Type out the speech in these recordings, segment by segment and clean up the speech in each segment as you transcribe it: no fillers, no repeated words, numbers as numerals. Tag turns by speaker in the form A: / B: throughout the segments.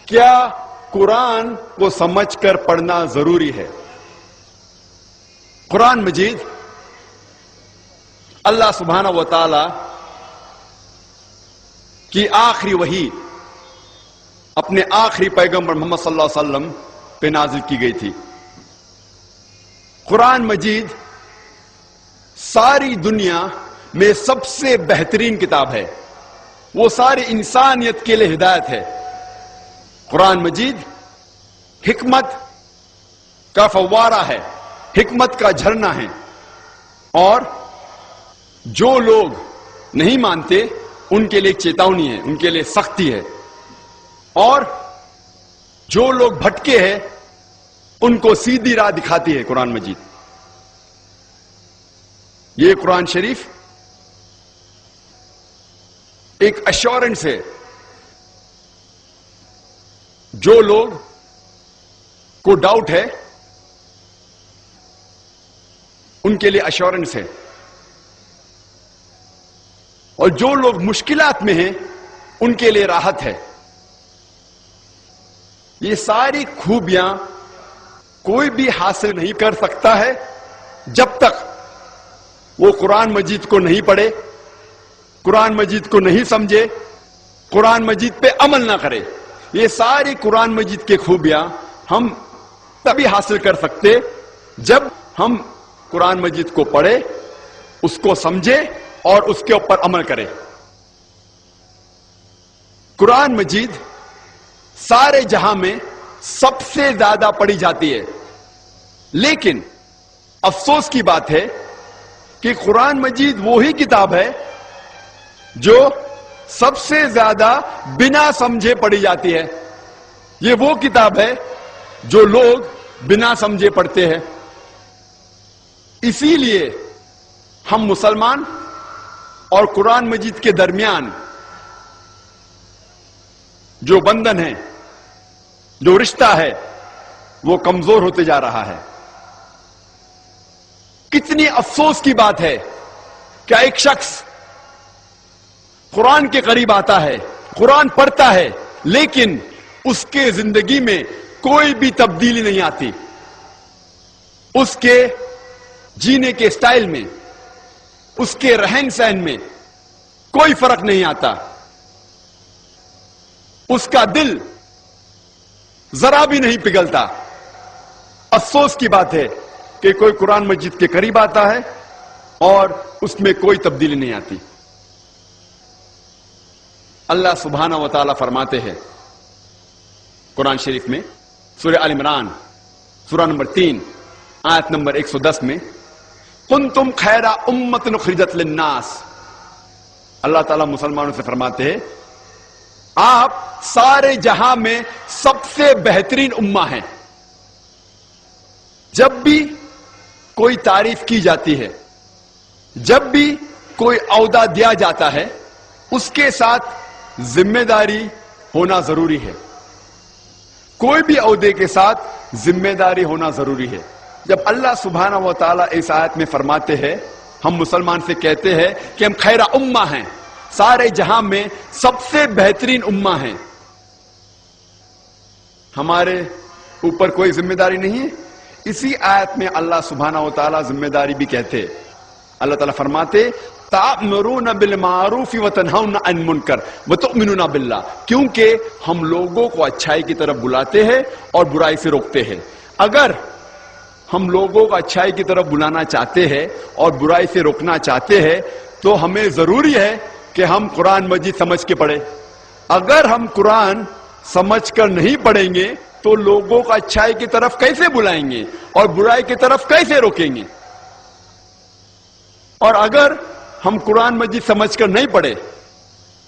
A: کیا قرآن کو سمجھ کر پڑھنا ضروری ہے؟ قرآن مجید اللہ سبحانہ و تعالی کی آخری وحی اپنے آخری پیغمبر محمد صلی اللہ علیہ وسلم پہ نازل کی گئی تھی۔ قرآن مجید ساری دنیا میں سب سے بہترین کتاب ہے، وہ ساری انسانیت کے لیے ہدایت ہے۔ قرآن مجید حکمت کا فوارہ ہے، حکمت کا جھرنا ہے، اور جو لوگ نہیں مانتے ان کے لیے چیتاونی ہے، ان کے لیے سختی ہے، اور جو لوگ بھٹکے ہیں ان کو سیدھی راہ دکھاتی ہے قرآن مجید۔ یہ قرآن شریف ایک ایشورنس ہے، جو لوگ کو ڈاؤٹ ہے ان کے لیے ایشورنس ہے، اور جو لوگ مشکلات میں ہیں ان کے لیے راحت ہے۔ یہ ساری خوبیاں کوئی بھی حاصل نہیں کر سکتا ہے جب تک وہ قرآن مجید کو نہیں پڑھے، قرآن مجید کو نہیں سمجھے، قرآن مجید پہ عمل نہ کرے۔ یہ ساری قرآن مجید کی خوبیاں ہم تبھی حاصل کر سکتے جب ہم قرآن مجید کو پڑھے، اس کو سمجھے اور اس کے اوپر عمل کرے۔ قرآن مجید سارے جہاں میں سب سے زیادہ پڑھی جاتی ہے، لیکن افسوس کی بات ہے کہ قرآن مجید وہی کتاب ہے جو سب سے زیادہ بنا سمجھے پڑھی جاتی ہے۔ یہ وہ کتاب ہے جو لوگ بنا سمجھے پڑھتے ہیں۔ اسی لیے ہم مسلمان اور قرآن مجید کے درمیان جو بندھن ہے، جو رشتہ ہے، وہ کمزور ہوتے جا رہا ہے۔ کتنی افسوس کی بات ہے کہ ایک شخص قرآن کے قریب آتا ہے، قرآن پڑھتا ہے، لیکن اس کے زندگی میں کوئی بھی تبدیلی نہیں آتی، اس کے جینے کے سٹائل میں، اس کے رہن سہن میں کوئی فرق نہیں آتا، اس کا دل ذرا بھی نہیں پگھلتا۔ افسوس کی بات ہے کہ کوئی قرآن مجید کے قریب آتا ہے اور اس میں کوئی تبدیلی نہیں آتی۔ اللہ سبحانہ و تعالی فرماتے ہیں قرآن شریف میں سورہ آل عمران سورہ نمبر 3 آیت نمبر 110 میں، کنتم خیر امۃ اخرجت للناس۔ اللہ تعالیٰ مسلمانوں سے فرماتے ہیں آپ سارے جہاں میں سب سے بہترین امہ ہیں۔ جب بھی کوئی تعریف کی جاتی ہے، جب بھی کوئی عہدہ دیا جاتا ہے، اس کے ساتھ ذمہ داری ہونا ضروری ہے۔ کوئی بھی عہدے کے ساتھ ذمہ داری ہونا ضروری ہے۔ جب اللہ سبحانہ و تعالیٰ اس آیت میں فرماتے ہیں، ہم مسلمان سے کہتے ہیں کہ ہم خیر امہ ہیں، سارے جہاں میں سب سے بہترین امہ ہیں، ہمارے اوپر کوئی ذمہ داری نہیں ہے؟ اسی آیت میں اللہ سبحانہ و تعالیٰ ذمہ داری بھی کہتے ہیں۔ اللہ تعالیٰ فرماتے تأمرون بالمعروف وتنہون عن المنکر وتؤمنون باللہ، کیونکہ ہم لوگوں کو اچھائی کی طرف بلاتے ہیں اور برائی سے روکتے ہیں۔ اگر ہم لوگوں کو اچھائی کی طرف بلانا چاہتے ہیں اور برائی سے روکنا چاہتے ہیں تو ہمیں ضروری ہے کہ ہم قرآن مجید سمجھ کے پڑھیں۔ اگر ہم قرآن سمجھ کر نہیں پڑھیں گے تو لوگوں کو اچھائی کی طرف کیسے بلائیں گے اور برائی کی طرف کیسے روکیں گے؟ اور اگر ہم قرآن مجید سمجھ کر نہیں پڑھے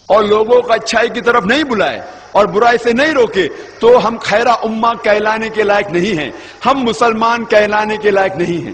A: اور لوگوں کو اچھائی کی طرف نہیں بلائے اور برائی سے نہیں روکے تو ہم خیرہ امہ کہلانے کے لائق نہیں ہیں، ہم مسلمان کہلانے کے لائق نہیں ہیں۔